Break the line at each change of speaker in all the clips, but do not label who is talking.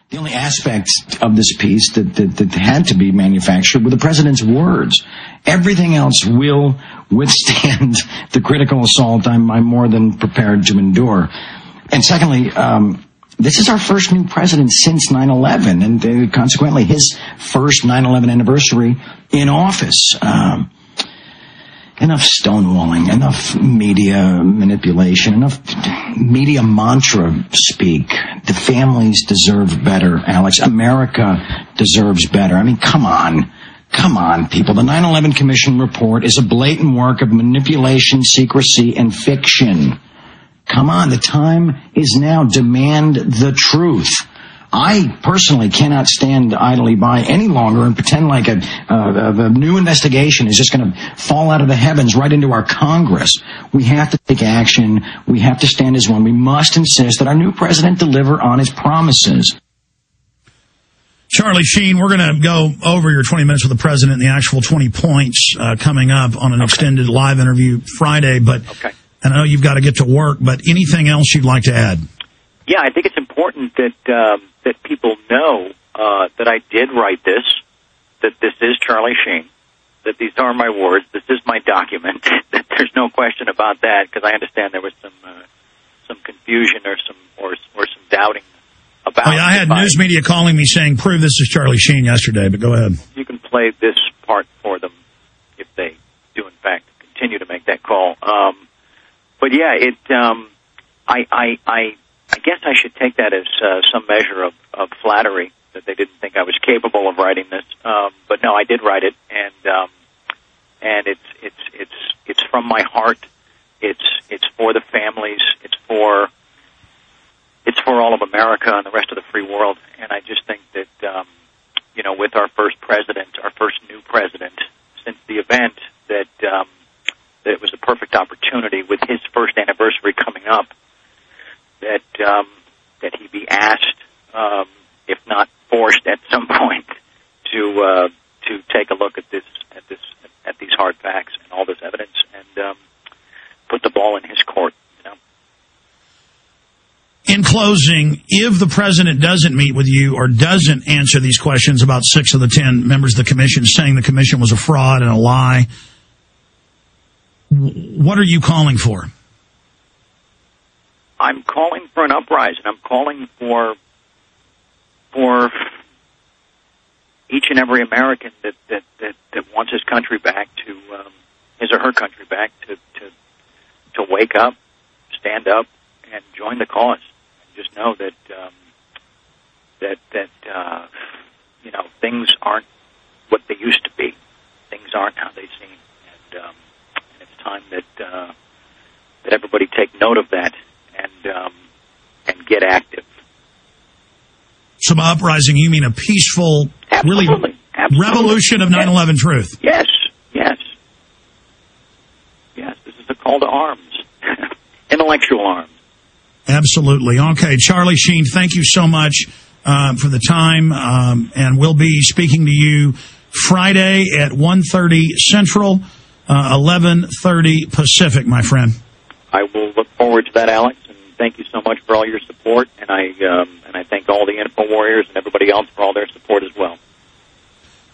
The only aspect of this piece that had to be manufactured were the president's words. Everything else will withstand the critical assault I'm more than prepared to endure. And secondly, this is our first new president since 9/11, and consequently his first 9/11 anniversary in office. Enough stonewalling, enough media manipulation, enough media mantra speak. The families deserve better, Alex. America deserves better. I mean, come on. Come on, people. The 9/11 Commission report is a blatant work of manipulation, secrecy, and fiction. Come on, the time is now. Demand the truth. I personally cannot stand idly by any longer and pretend like a new investigation is just going to fall out of the heavens right into our Congress. We have to take action. We have to stand as one. We must insist that our new president deliver on his promises.
Charlie Sheen, we're going to go over your 20 minutes with the president and the actual 20 points coming up on an extended live interview Friday. But and I know you've got to get to work, but anything else you'd like to add?
Yeah, I think it's important that that people know that I did write this, that this is Charlie Sheen, that these are my words, this is my document. That there's no question about that, because I understand there was some confusion or some doubting about. Oh, yeah,
I had news media calling me saying, "Prove this is Charlie Sheen" yesterday. But go ahead. You
can play this part for them if they do, in fact, continue to make that call. But yeah, I guess I should take that as some measure of flattery that they didn't think I was capable of writing this. But no, I did write it, and it's from my heart. It's for the families. It's for all of America and the rest of the free world. And I just think that with our first president, our first new president since the event, that it was a perfect opportunity with his first anniversary coming up. That he be asked, if not forced, at some point, to take a look at these hard facts and all this evidence, and put the ball in his court.
In closing, if the president doesn't meet with you or doesn't answer these questions about 6 of the 10 members of the commission saying the commission was a fraud and a lie, what are you calling for?
I'm calling for an uprising. I'm calling for each and every American that wants his country back to his or her country back to wake up, stand up, and join the cause. And just know that things aren't what they used to be. Things aren't how they seem, and it's time that everybody take note of that. And get active.
So by uprising, you mean a peaceful,
Absolutely.
Revolution of 9/11 truth?
Yes. This is a call to arms, intellectual arms.
Absolutely. Okay, Charlie Sheen, thank you so much for the time, and we'll be speaking to you Friday at 1:30 Central, 11:30 Pacific, my friend.
I will look forward to that, Alex, and thank you so much for all your support, and I thank all the Info Warriors and everybody else for all their support as well.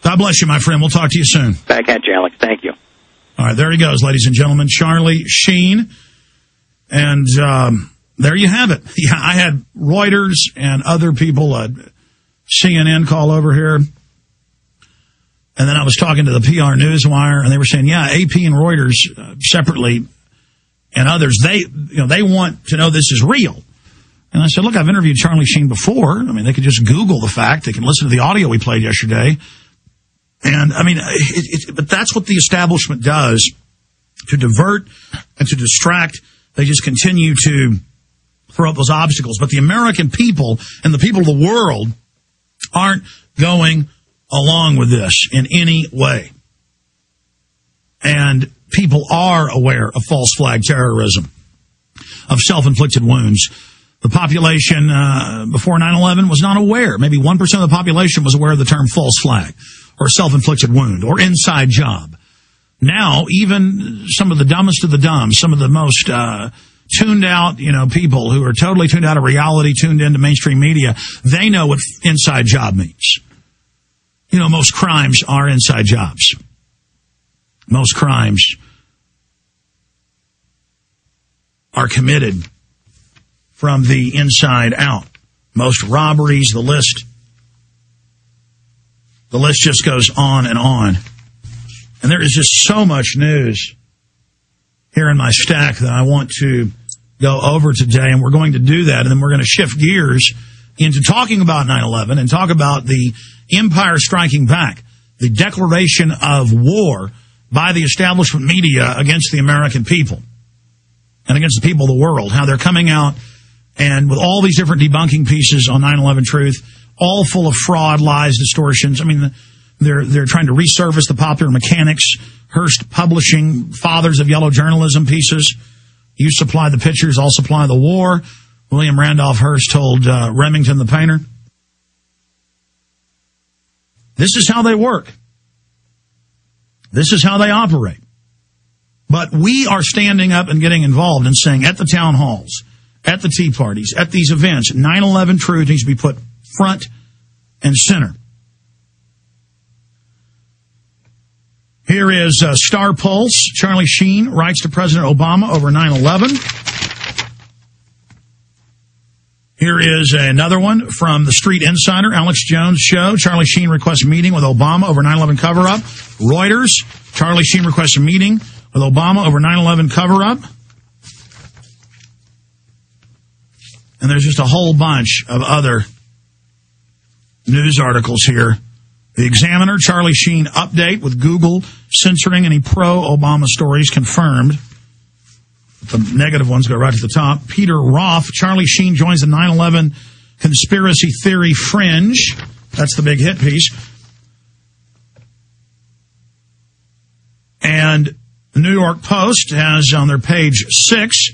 God bless you, my friend. We'll talk to you soon.
Back at you, Alex. Thank you.
All right, there he goes, ladies and gentlemen, Charlie Sheen, and there you have it. Yeah, I had Reuters and other people, CNN call over here, and then I was talking to the PR Newswire, and they were saying, yeah, AP and Reuters separately, and others, they want to know this is real. And I said, look, I've interviewed Charlie Sheen before. I mean, they could just Google the fact. They can listen to the audio we played yesterday. And, I mean, but that's what the establishment does to divert and to distract. They just continue to throw up those obstacles. But the American people and the people of the world aren't going along with this in any way. And people are aware of false flag terrorism, of self-inflicted wounds. The population before 9/11 was not aware. Maybe 1% of the population was aware of the term false flag or self-inflicted wound or inside job. Now, even some of the dumbest of the dumb, some of the most tuned out, people who are totally tuned out of reality, tuned into mainstream media, they know what inside job means. Most crimes are inside jobs. Most crimes are committed from the inside out. Most robberies, the list just goes on and on. And there is just so much news here in my stack that I want to go over today, and we're going to do that, and then we're going to shift gears into talking about 9/11 and talk about the empire striking back, the declaration of war by the establishment media against the American people and against the people of the world, how they're coming out and with all these different debunking pieces on 9/11 Truth, all full of fraud, lies, distortions. I mean, they're trying to resurface the Popular Mechanics, Hearst Publishing, Fathers of Yellow Journalism pieces. You supply the pictures, I'll supply the war. William Randolph Hearst told Remington the painter. This is how they work. This is how they operate. But we are standing up and getting involved and saying at the town halls, at the tea parties, at these events, 9/11 Truth needs to be put front and center. Here is Star Pulse. Charlie Sheen writes to President Obama over 9/11. Here is another one from the Street Insider, Alex Jones Show. Charlie Sheen requests a meeting with Obama over 9/11 cover-up. Reuters, Charlie Sheen requests a meeting with Obama over 9/11 cover-up. And there's just a whole bunch of other news articles here. The Examiner, Charlie Sheen update with Google censoring any pro-Obama stories confirmed. The negative ones go right to the top. Peter Roth, Charlie Sheen joins the 9/11 conspiracy theory fringe. That's the big hit piece. And the New York Post has on their page 6,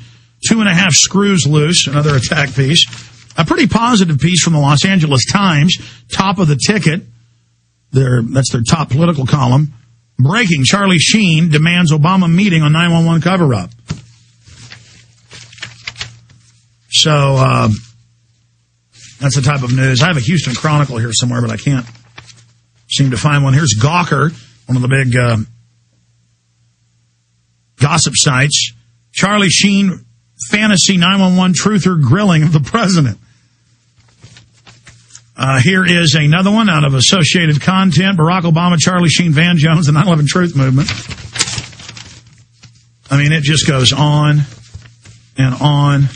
2.5 screws loose, another attack piece. A pretty positive piece from the Los Angeles Times, top of the ticket. That's their top political column. Breaking, Charlie Sheen demands Obama meeting on 9/11 cover-up. So, that's the type of news. I have a Houston Chronicle here somewhere, but I can't seem to find one. Here's Gawker, one of the big gossip sites. Charlie Sheen, fantasy 911 truther grilling of the president. Here is another one out of Associated Content. Barack Obama, Charlie Sheen, Van Jones, the 9/11 Truth Movement. I mean, it just goes on and on.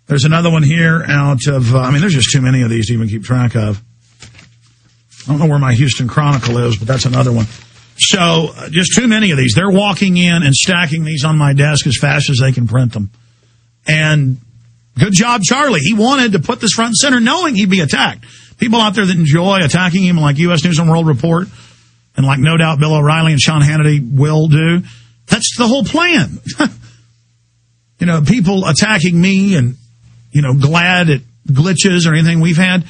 There's another one here out of, there's just too many of these to even keep track of. I don't know where my Houston Chronicle is, but that's another one. So, just too many of these. They're walking in and stacking these on my desk as fast as they can print them. And good job, Charlie. He wanted to put this front and center knowing he'd be attacked. People out there that enjoy attacking him like U.S. News and World Report and like no doubt Bill O'Reilly and Sean Hannity will do. That's the whole plan. People attacking me and, glad at glitches or anything we've had.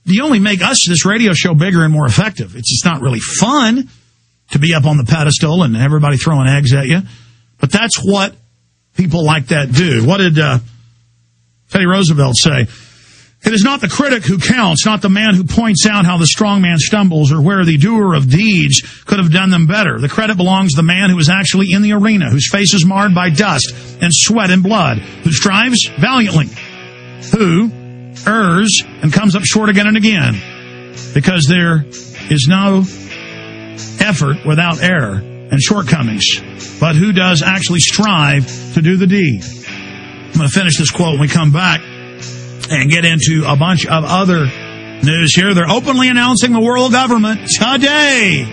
You only make us, this radio show, bigger and more effective. It's just not really fun to be up on the pedestal and everybody throwing eggs at you. But that's what people like that do. What did Teddy Roosevelt say? It is not the critic who counts, not the man who points out how the strong man stumbles or where the doer of deeds could have done them better. The credit belongs to the man who is actually in the arena, whose face is marred by dust and sweat and blood, who strives valiantly, who errs and comes up short again and again, because there is no effort without error and shortcomings, but who does actually strive to do the deed. I'm going to finish this quote when we come back and get into a bunch of other news here. They're openly announcing the world government today